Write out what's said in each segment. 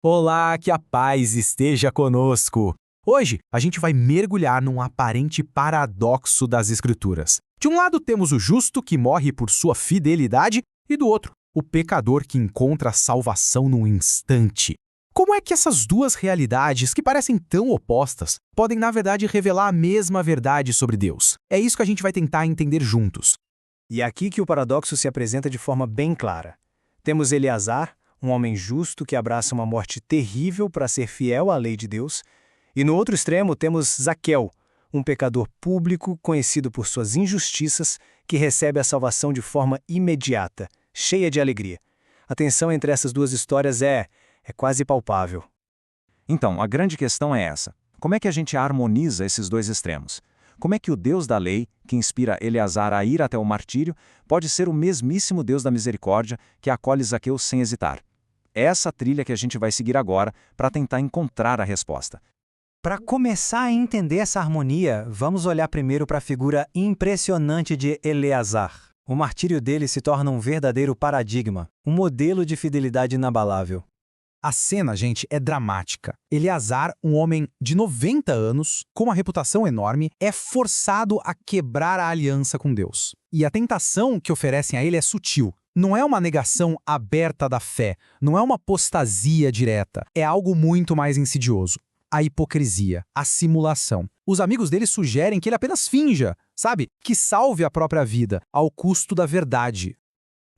Olá, que a paz esteja conosco! Hoje, a gente vai mergulhar num aparente paradoxo das Escrituras. De um lado, temos o justo que morre por sua fidelidade, e do outro, o pecador que encontra salvação num instante. Como é que essas duas realidades, que parecem tão opostas, podem, na verdade, revelar a mesma verdade sobre Deus? É isso que a gente vai tentar entender juntos. E é aqui que o paradoxo se apresenta de forma bem clara. Temos Eleazar, um homem justo que abraça uma morte terrível para ser fiel à lei de Deus, e no outro extremo temos Zaqueu, um pecador público conhecido por suas injustiças, que recebe a salvação de forma imediata, cheia de alegria. A tensão entre essas duas histórias é quase palpável. Então, a grande questão é essa. Como é que a gente harmoniza esses dois extremos? Como é que o Deus da lei, que inspira Eleazar a ir até o martírio, pode ser o mesmíssimo Deus da misericórdia que acolhe Zaqueu sem hesitar? É essa trilha que a gente vai seguir agora para tentar encontrar a resposta. Para começar a entender essa harmonia, vamos olhar primeiro para a figura impressionante de Eleazar. O martírio dele se torna um verdadeiro paradigma, um modelo de fidelidade inabalável. A cena, gente, é dramática. Eleazar, um homem de 90 anos, com uma reputação enorme, é forçado a quebrar a aliança com Deus. E a tentação que oferecem a ele é sutil. Não é uma negação aberta da fé, não é uma apostasia direta. É algo muito mais insidioso. A hipocrisia, a simulação. Os amigos dele sugerem que ele apenas finja, sabe? Que salve a própria vida, ao custo da verdade.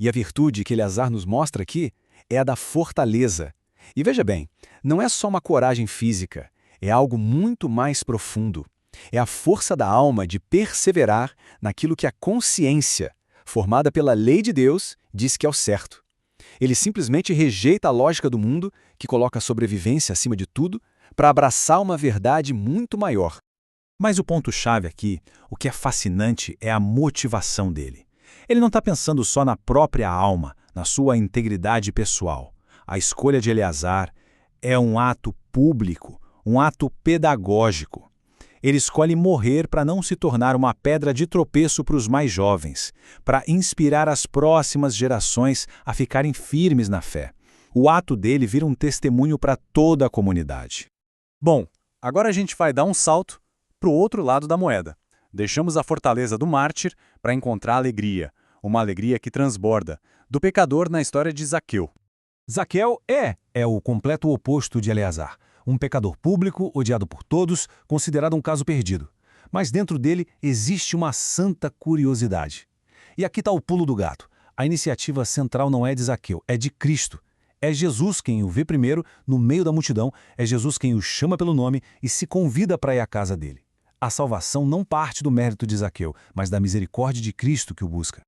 E a virtude que Eleazar nos mostra aqui é a da fortaleza. E veja bem, não é só uma coragem física, é algo muito mais profundo. É a força da alma de perseverar naquilo que a consciência, formada pela lei de Deus, diz que é o certo. Ele simplesmente rejeita a lógica do mundo, que coloca a sobrevivência acima de tudo, para abraçar uma verdade muito maior. Mas o ponto-chave aqui, o que é fascinante, é a motivação dele. Ele não está pensando só na própria alma, na sua integridade pessoal. A escolha de Eleazar é um ato público, um ato pedagógico. Ele escolhe morrer para não se tornar uma pedra de tropeço para os mais jovens, para inspirar as próximas gerações a ficarem firmes na fé. O ato dele vira um testemunho para toda a comunidade. Bom, agora a gente vai dar um salto para o outro lado da moeda. Deixamos a fortaleza do mártir para encontrar a alegria, uma alegria que transborda, do pecador na história de Zaqueu. Zaqueu é o completo oposto de Eleazar. Um pecador público, odiado por todos, considerado um caso perdido. Mas dentro dele existe uma santa curiosidade. E aqui está o pulo do gato. A iniciativa central não é de Zaqueu, é de Cristo. É Jesus quem o vê primeiro, no meio da multidão, é Jesus quem o chama pelo nome e se convida para ir à casa dele. A salvação não parte do mérito de Zaqueu, mas da misericórdia de Cristo que o busca.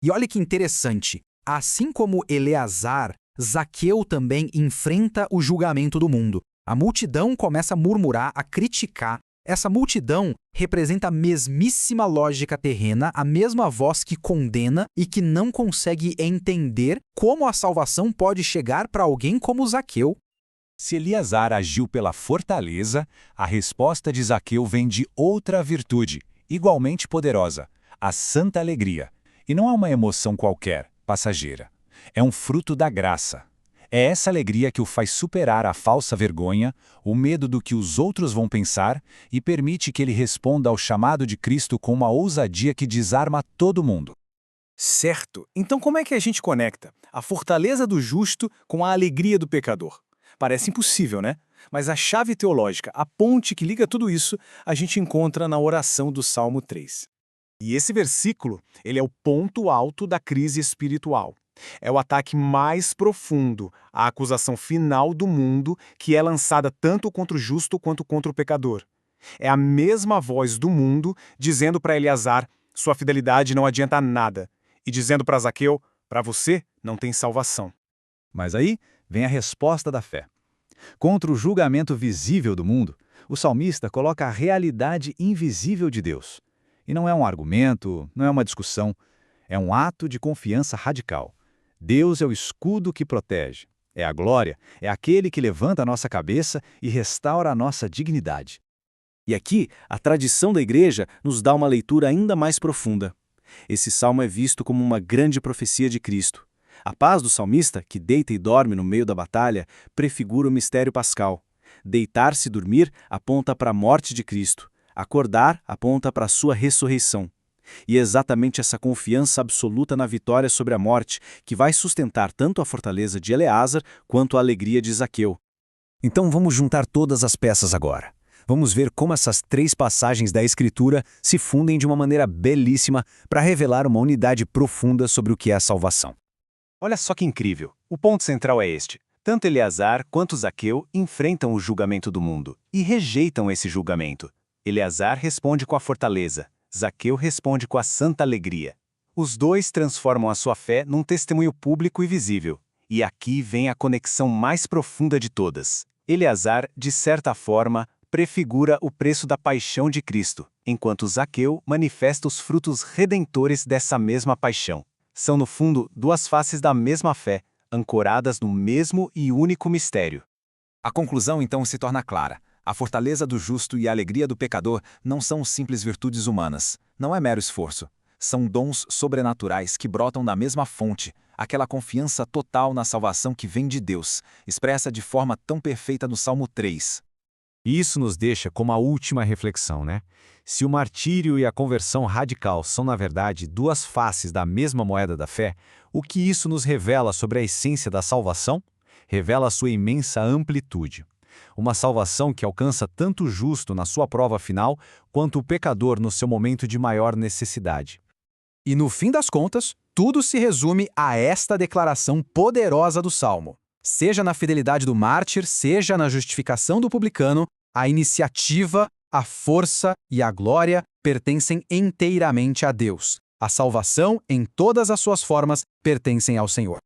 E olha que interessante, assim como Eleazar, Zaqueu também enfrenta o julgamento do mundo. A multidão começa a murmurar, a criticar. Essa multidão representa a mesmíssima lógica terrena, a mesma voz que condena e que não consegue entender como a salvação pode chegar para alguém como Zaqueu. Se Eleazar agiu pela fortaleza, a resposta de Zaqueu vem de outra virtude, igualmente poderosa, a santa alegria. E não é uma emoção qualquer, passageira. É um fruto da graça. É essa alegria que o faz superar a falsa vergonha, o medo do que os outros vão pensar e permite que ele responda ao chamado de Cristo com uma ousadia que desarma todo mundo. Certo. Então como é que a gente conecta a fortaleza do justo com a alegria do pecador? Parece impossível, né? Mas a chave teológica, a ponte que liga tudo isso, a gente encontra na oração do Salmo 3. E esse versículo, ele é o ponto alto da crise espiritual. É o ataque mais profundo, a acusação final do mundo que é lançada tanto contra o justo quanto contra o pecador. É a mesma voz do mundo dizendo para Eleazar, sua fidelidade não adianta nada, e dizendo para Zaqueu, para você não tem salvação. Mas aí vem a resposta da fé. Contra o julgamento visível do mundo, o salmista coloca a realidade invisível de Deus. E não é um argumento, não é uma discussão, é um ato de confiança radical. Deus é o escudo que protege. É a glória, é aquele que levanta a nossa cabeça e restaura a nossa dignidade. E aqui, a tradição da igreja nos dá uma leitura ainda mais profunda. Esse salmo é visto como uma grande profecia de Cristo. A paz do salmista, que deita e dorme no meio da batalha, prefigura o mistério pascal. Deitar-se e dormir aponta para a morte de Cristo. Acordar aponta para a sua ressurreição. E é exatamente essa confiança absoluta na vitória sobre a morte que vai sustentar tanto a fortaleza de Eleazar quanto a alegria de Zaqueu. Então vamos juntar todas as peças agora. Vamos ver como essas 3 passagens da Escritura se fundem de uma maneira belíssima para revelar uma unidade profunda sobre o que é a salvação. Olha só que incrível. O ponto central é este. Tanto Eleazar quanto Zaqueu enfrentam o julgamento do mundo e rejeitam esse julgamento. Eleazar responde com a fortaleza. Zaqueu responde com a santa alegria. Os dois transformam a sua fé num testemunho público e visível. E aqui vem a conexão mais profunda de todas. Eleazar, de certa forma, prefigura o preço da paixão de Cristo, enquanto Zaqueu manifesta os frutos redentores dessa mesma paixão. São, no fundo, 2 faces da mesma fé, ancoradas no mesmo e único mistério. A conclusão, então, se torna clara. A fortaleza do justo e a alegria do pecador não são simples virtudes humanas. Não é mero esforço. São dons sobrenaturais que brotam da mesma fonte, aquela confiança total na salvação que vem de Deus, expressa de forma tão perfeita no Salmo 3. E isso nos deixa como a última reflexão, né? Se o martírio e a conversão radical são, na verdade, 2 faces da mesma moeda da fé, o que isso nos revela sobre a essência da salvação? Revela a sua imensa amplitude. Uma salvação que alcança tanto o justo na sua prova final, quanto o pecador no seu momento de maior necessidade. E no fim das contas, tudo se resume a esta declaração poderosa do Salmo. Seja na fidelidade do mártir, seja na justificação do publicano, a iniciativa, a força e a glória pertencem inteiramente a Deus. A salvação, em todas as suas formas, pertencem ao Senhor.